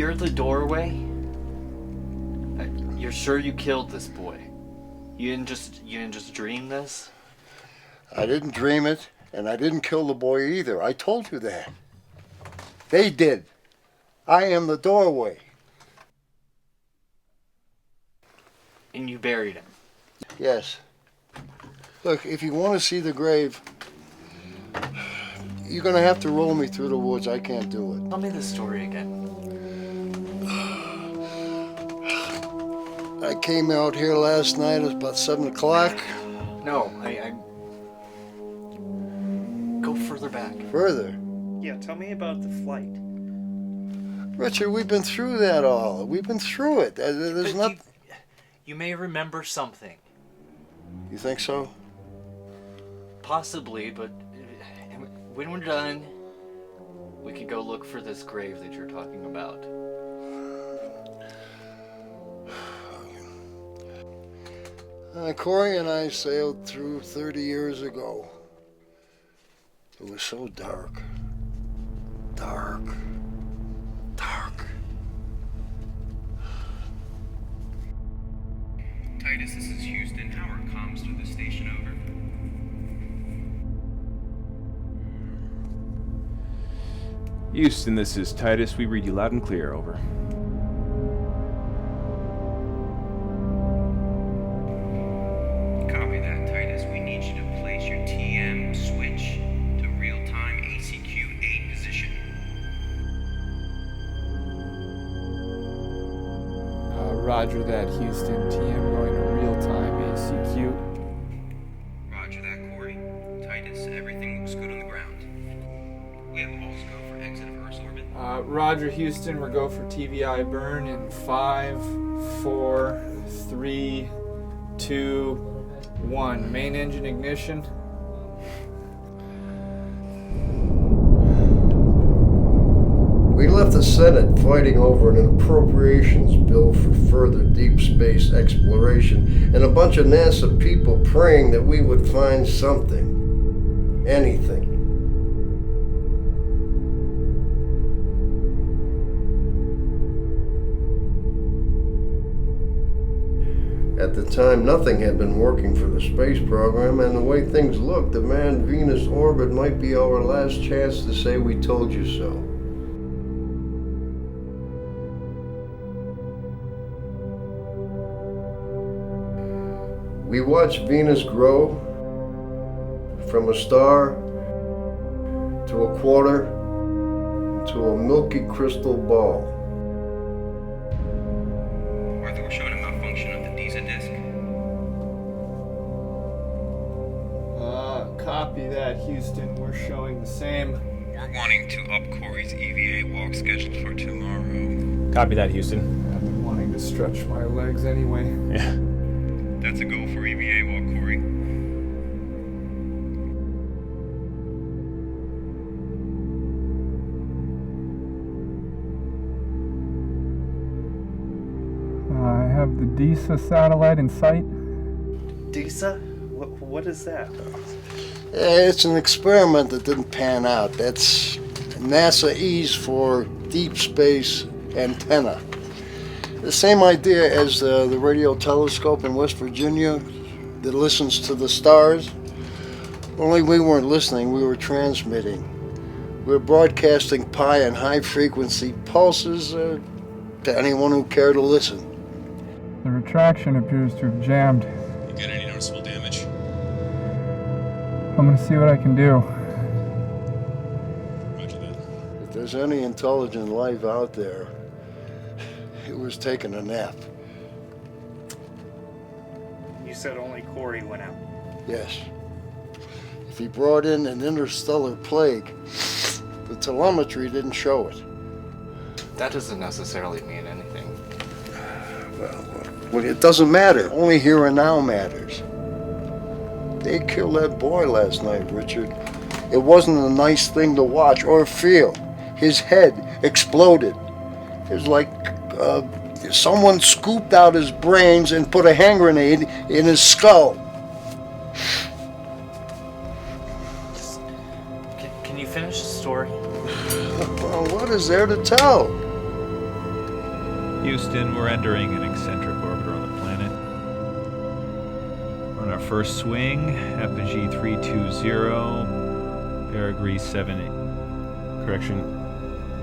You're the Doorway? You're sure you killed this boy? You didn't just dream this? I didn't dream it, and I didn't kill the boy either. I told you that. They did. I am the Doorway. And you buried him? Yes. Look, if you want to see the grave, you're going to have to roll me through the woods. I can't do it. Tell me the story again. I came out here last night. It was about 7 o'clock. No, I go further back. Further? Yeah, tell me about the flight. Richard, we've been through that all. We've been through it. There's not... You may remember something. You think so? Possibly, but when we're done, we could go look for this grave that you're talking about. Corey and I sailed through 30 years ago. It was so dark. Dark. Dark. Titus, this is Houston. How are comms through the station? Over. Houston, this is Titus. We read you loud and clear. Over. Copy that, Titus. We need you to place your TM switch to real-time ACQ 8 position. Roger that, Houston. TM going to real-time ACQ. Roger that, Corey. Titus, everything looks good on the ground. We have all go for exit of Earth's orbit. Roger, Houston. We're go for TVI burn in 5, 4, 3, 2, 1. Main engine ignition. We left the Senate fighting over an appropriations bill for further deep space exploration and a bunch of NASA people praying that we would find something. Anything. At the time, nothing had been working for the space program, and the way things looked, the manned Venus orbit might be our last chance to say we told you so. We watched Venus grow from a star to a quarter to a milky crystal ball. Arthur, we're showing a malfunction of the DISA disk. Copy that, Houston. We're showing the same. We're wanting to up Corey's EVA walk scheduled for tomorrow. Copy that, Houston. I've been wanting to stretch my legs anyway. Yeah. That's a go for EVA walk, Corey. I have the DISA satellite in sight. DISA? What is that? It's an experiment that didn't pan out. That's NASA E's for Deep Space Antenna. The same idea as the radio telescope in West Virginia that listens to the stars. Only we weren't listening, we were transmitting. We were broadcasting pi and high frequency pulses to anyone who cared to listen. The retraction appears to have jammed. You got any noticeable damage? I'm gonna see what I can do. Roger that. If there's any intelligent life out there, it was taking a nap. You said only Corey went out. Yes. If he brought in an interstellar plague, the telemetry didn't show it. That doesn't necessarily mean anything. Well, it doesn't matter. Only here and now matters. They killed that boy last night, Richard. It wasn't a nice thing to watch or feel. His head exploded. It was like someone scooped out his brains and put a hand grenade in his skull. Can you finish the story? Well, what is there to tell? Houston, we're entering an eccentric orbiter on the planet. On our first swing, apogee 320, perigee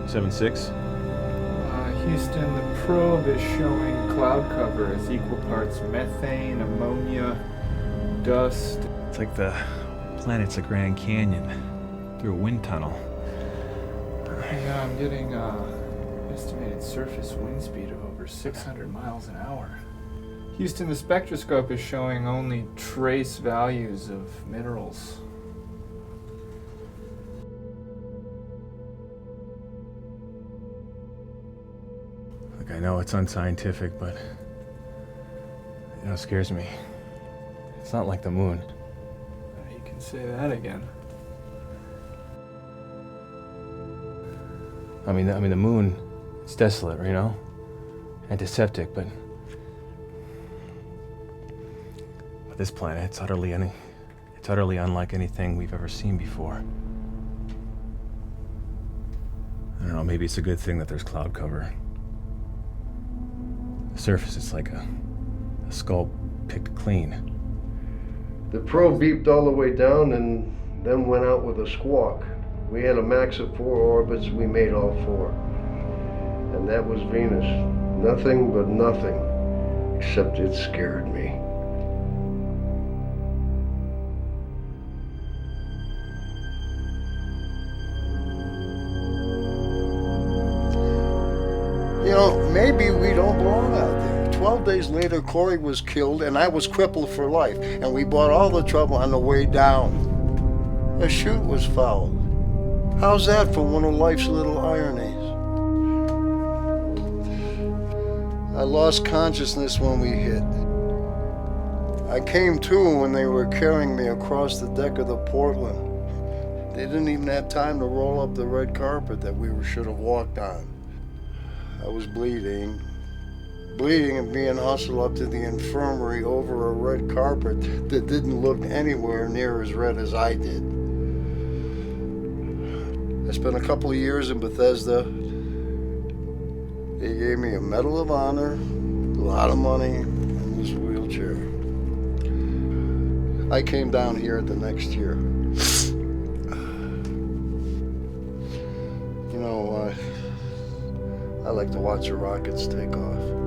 76. Houston, the probe is showing cloud cover as equal parts methane, ammonia, dust. It's like the planet's a Grand Canyon through a wind tunnel. Yeah, I'm getting estimated surface wind speed of over 600 miles an hour. Houston, the spectroscope is showing only trace values of minerals. Look, I know it's unscientific, but it scares me. It's not like the moon. You can say that again. I mean, the moon, it's desolate, antiseptic, but this planet, it's utterly unlike anything we've ever seen before. I don't know, maybe it's a good thing that there's cloud cover. The surface is like a skull picked clean. The probe beeped all the way down and then went out with a squawk. We had a max of 4 orbits, we made all 4. And that was Venus. Nothing but nothing, except it scared me. Maybe we don't belong out there. 12 days later, Corey was killed and I was crippled for life. And we bought all the trouble on the way down. A chute was fouled. How's that for one of life's little ironies? I lost consciousness when we hit. I came to when they were carrying me across the deck of the Portland. They didn't even have time to roll up the red carpet that we should have walked on. I was bleeding and being hustled up to the infirmary over a red carpet that didn't look anywhere near as red as I did. I spent a couple of years in Bethesda. They gave me a Medal of Honor, a lot of money, and this wheelchair. I came down here the next year. I like to watch the rockets take off.